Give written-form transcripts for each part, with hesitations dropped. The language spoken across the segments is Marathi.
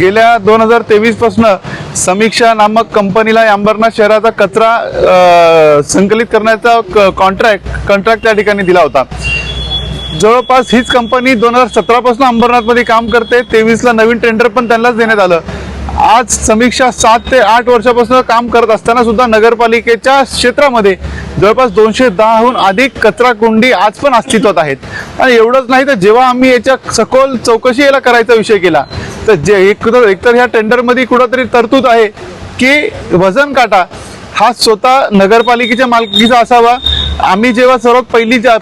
गेल्या 2023 पासून समीक्षा नामक कंपनीला अंबरनाथ शहराचा कचरा संकलित करण्याचा कॉन्ट्रॅक्ट त्या ठिकाणी दिला होता। जवळपास हीच कंपनी 2017 पासून अंबरनाथमध्ये काम करते। 23ला नवीन टेंडर पण त्यांनाच देण्यात आलं। आज समीक्षा 7 ते 8 वर्षापासून काम करत असताना सुद्धा नगरपालिकेच्या क्षेत्रामध्ये जवळपास 210हून अधिक कचरा कुंडी आज पण अस्तित्वात आहेत। आणि एवढंच नाही तर जेव्हा आम्ही याच्या सखोल चौकशी याला करायचा विषय केला तर एकतर ह्या टेंडरमध्ये कुठंतरी तरतूद आहे की वजन काटा हा स्वतः नगरपालिकेच्या मालकीचा असावा। आम्ही जेव्हा सर्वात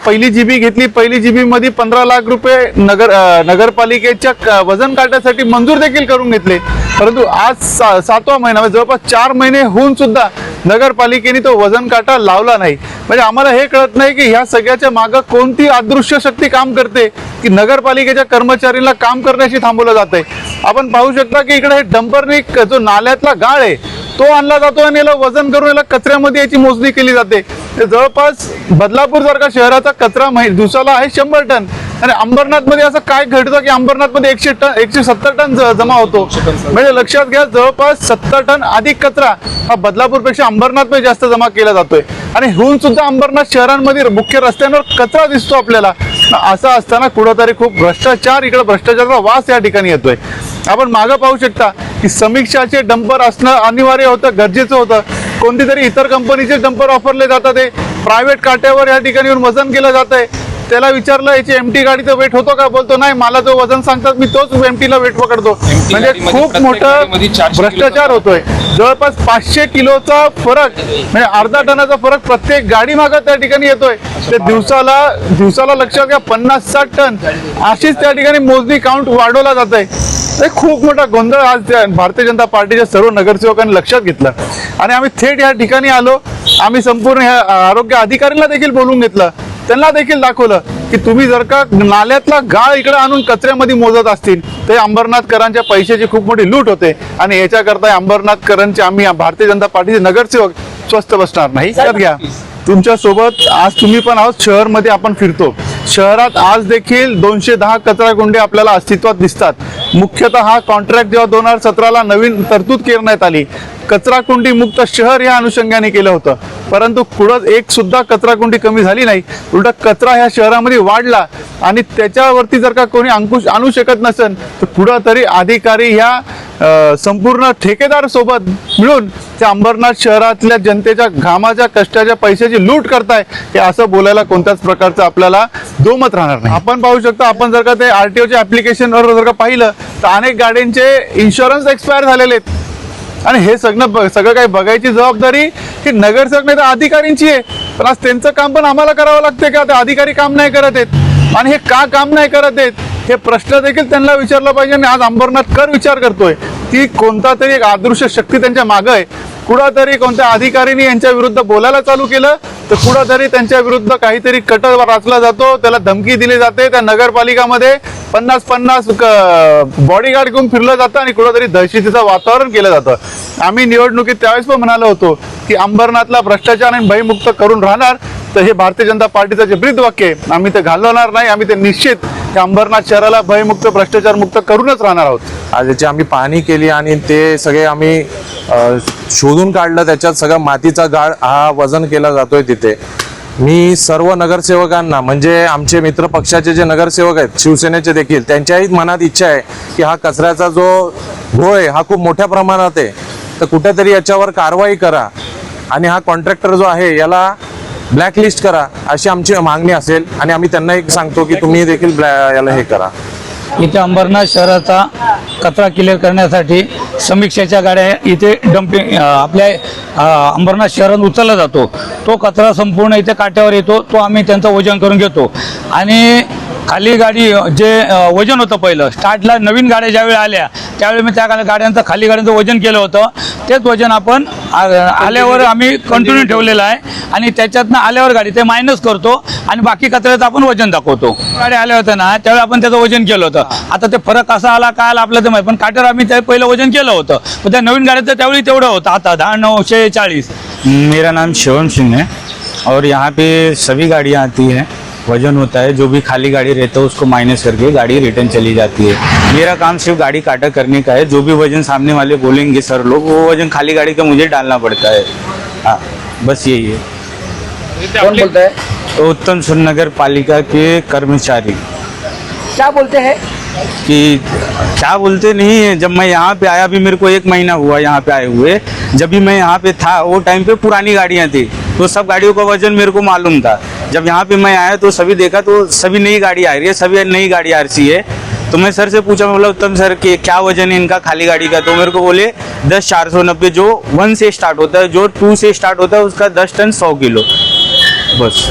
पहिली जीबी घेतली, पहिली जीबी मध्ये 15 लाख रुपये नगरपालिकेच्या वजन काट्यासाठी मंजूर देखील करून घेतले, परंतु आज 7वा महिना जवळपास 4 महिने होऊन सुद्धा नगरपालिकेने तो वजन काटा लावला नाही। म्हणजे आम्हाला हे कळत नाही की ह्या सगळ्याच्या मागे कोणती अदृश्य शक्ती काम करते की नगरपालिकेच्या कर्मचाऱ्यांना काम करण्याशी थांबवलं जात आहे। आपण पाहू शकता की इकडे हे डंपरने जो नाल्यातला गाळ आहे तो आणला जातो आणि याला वजन करून याला कचऱ्यामध्ये याची मोजणी केली जाते। जवळपास बदलापूर सारखा शहराचा कचरा दिवसाला आहे 100 टन आणि अंबरनाथ मध्ये असं काय घडतं की अंबरनाथ मध्ये 170 टन जमा होतो। म्हणजे लक्षात घ्या जवळपास 70 टन अधिक कचरा हा बदलापूरपेक्षा अंबरनाथ मध्ये जास्त जमा केला जातोय आणि होऊन सुद्धा अंबरनाथ शहरांमध्ये मुख्य रस्त्यांवर कचरा दिसतो आपल्याला। असं असताना कुठंतरी खूप भ्रष्टाचार, इकडे भ्रष्टाचाराचा वास या ठिकाणी येतोय। आपण मागं पाहू शकता की समीक्षाचे डंपर असणं अनिवार्य होतं, गरजेचं होतं। कोणती तरी इतर कंपनीचे डंपर वापरले जातात, प्रायव्हेट काट्यावर या ठिकाणी वजन केलं जात आहे। त्याला विचारलं याची एमटी गाडीचं वेट होतो का, बोलतो नाही, मला जो वजन सांगतात मी तोच एमटीला वेट पकडतो। म्हणजे खूप मोठं भ्रष्टाचार होतोय। जवळपास 500 किलोचा फरक म्हणजे अर्धा टनाचा फरक प्रत्येक गाडी मागे त्या ठिकाणी येतोय। ते दिवसाला लक्षात घ्या 50-60 टन अशीच त्या ठिकाणी मोजणी काउंट वाढवला जात आहे। हे खूप मोठा गोंधळ आज भारतीय जनता पार्टीच्या सर्व नगरसेवकांनी लक्षात घेतलं आणि आम्ही थेट या ठिकाणी आलो। आम्ही संपूर्ण आरोग्य अधिकाऱ्यांना देखील बोलून घेतलं, त्यांना देखील दाखवलं की तुम्ही जर का नाल्यातला गाळ इकडे आणून कचऱ्यामध्ये मोजत असतील तर अंबरनाथकरांच्या पैशाची खूप मोठी लूट होते आणि याच्याकरता अंबरनाथकरांचे आम्ही भारतीय जनता पार्टीचे नगरसेवक स्वस्थ बसणार नाही। लक्षात घ्या तुमच्या सोबत आज तुम्ही पण आहोत, शहर मध्ये आपण फिरतो। शहरात आज देखील 210 कचरा कुंडी आपल्याला अस्तित्वात दिसतात। मुख्यतः हा कॉन्ट्रॅक्ट जेव्हा 2017ला नवीन तरतूद करण्यात आली, कचरा कुंडी मुक्त शहर या अनुषंगाने केलं होतं, परंतु पुढं एक सुद्धा कचरा कुंडी कमी झाली नाही, उलट कचरा ह्या शहरामध्ये वाढला आणि त्याच्यावरती जर का कोणी अंकुश आणू शकत नसेल तर पुढं तरी अधिकारी ह्या संपूर्ण ठेकेदार सोबत मिळून त्या अंबरनाथ शहरातल्या जनतेच्या घामाच्या कष्टाच्या पैशाची लूट करताय हे असं बोलायला कोणत्याच प्रकारचं आपल्याला दोमत राहणार नाही। आपण पाहू शकता, आपण जर का ते आरटीओच्या ऍप्लिकेशनवर जर का पाहिलं तर अनेक गाड्यांचे इन्शुरन्स एक्सपायर झालेले आहेत आणि हे सगळं काही बघायची जबाबदारी ही नगरसेवक नाही तर अधिकाऱ्यांची आहे। पण आज त्यांचं काम पण आम्हाला करावं लागतं का? ते अधिकारी काम नाही करत आहेत आणि हे का काम नाही करत आहेत हे प्रश्न देखील त्यांना विचारला पाहिजे। आणि आज अंबरनाथकर विचार करतोय की कोणता तरी एक अदृश्य शक्ती त्यांच्या मागे आहे। कुठंतरी कोणत्या अधिकाऱ्यांनी यांच्या विरुद्ध बोलायला चालू केलं तर कुठंतरी त्यांच्या विरुद्ध काहीतरी कट रचला जातो, त्याला धमकी दिली जाते। त्या नगरपालिकामध्ये 50-50 बॉडीगार्ड घेऊन फिरलं जातं आणि कुठंतरी दहशतीचं वातावरण केलं जातं। आम्ही निवडणुकीत त्यावेळेस पण म्हणालो होतो की अंबरनाथला भ्रष्टाचार आणि भयमुक्त करून राहणार, तर हे भारतीय जनता पार्टीचं जे ब्रीद वाक्य आहे आम्ही ते घालवणार नाही। आम्ही ते निश्चित अंबरनाथ शहराला भयमुक्त भ्रष्टाचार मुक्त करूनच राहणार आहोत। आज याची आम्ही पाहणी केली आणि ते सगळे आम्ही शोधून काढलं, त्याच्यात सगळं मातीचा गाळ हा वजन केला जातोय तिथे। मी सर्व नगरसेवकांना म्हणजे आमचे मित्र पक्षाचे जे नगरसेवक आहेत शिवसेनेचे देखील, त्यांच्याही मनात इच्छा आहे की हा कचऱ्याचा जो घोळ आहे हा खूप मोठ्या प्रमाणात आहे, तर कुठेतरी याच्यावर कारवाई करा आणि हा कॉन्ट्रॅक्टर जो आहे याला ब्लॅकलिस्ट करा अशी आमची मागणी असेल। आणि आम्ही त्यांना एक सांगतो की तुम्ही देखील याला हे करा। इथे अंबरनाथ शहराचा कचरा क्लिअर करण्यासाठी समीक्षेच्या गाड्या इथे डम्पिंग आपल्या अंबरनाथ शहरात उचलला जातो। तो कचरा संपूर्ण इथे काट्यावर येतो, तो आम्ही त्यांचं वजन करून घेतो आणि खाली गाडी जे वजन होतं पहिलं स्टार्टला नवीन गाड्या ज्यावेळी आल्या त्यावेळी मी त्या गाड्यांचं खाली गाड्यांचं वजन केलं होतं, तेच वजन आपण आल्यावर आम्ही कंटिन्यू ठेवलेलं आहे आणि त्याच्यातनं आल्यावर गाडी ते मायनस करतो आणि बाकी कचऱ्याचं आपण वजन दाखवतो। गाडी आल्या होत्या ना त्यावेळी आपण त्याचं वजन केलं होतं, आता ते फरक कसा आला काय आला आपलं ते माहिती, पण काट्यावर आम्ही त्या पहिलं वजन केलं होतं, पण त्या नवीन गाड्याचं त्यावेळी तेवढं होतं, आता 10,940। मेरा नाम शिवम सिंह है और यहाँ पे सभी गाड़ियाँ आती हैं वजन होता है, जो भी खाली गाड़ी रहता है उसको माइनस करके गाड़ी रिटर्न चली जाती है। मेरा काम सिर्फ गाड़ी काटा करने का है, जो भी वजन सामने वाले बोलेंगे सर लोग, वो वजन खाली गाड़ी का मुझे डालना पड़ता है। हाँ, बस यही है। कौन बोलता है? तो उत्तम नगर पालिका के कर्मचारी क्या बोलते हैं? कि क्या बोलते नहीं है, जब मैं यहाँ पे आया, अभी मेरे को 1 महीना हुआ यहाँ पे आए हुए, जब भी मैं यहाँ पे था वो टाइम पे पुरानी गाड़ियाँ थी, तो सब गाड़ियों का वजन मेरे को मालूम था। जब यहाँ पे मैं आया तो सभी देखा तो सभी नई गाड़ी आ रही है, सभी नई गाड़ी आरसी है। तो मैं सर से पूछा, मैं बोला उत्तम सर कि क्या वजन है इनका खाली गाड़ी का, तो मेरे को बोले 10,490, जो 1 से स्टार्ट होता है, जो 2 से स्टार्ट होता है उसका 10 टन 100 किलो, बस।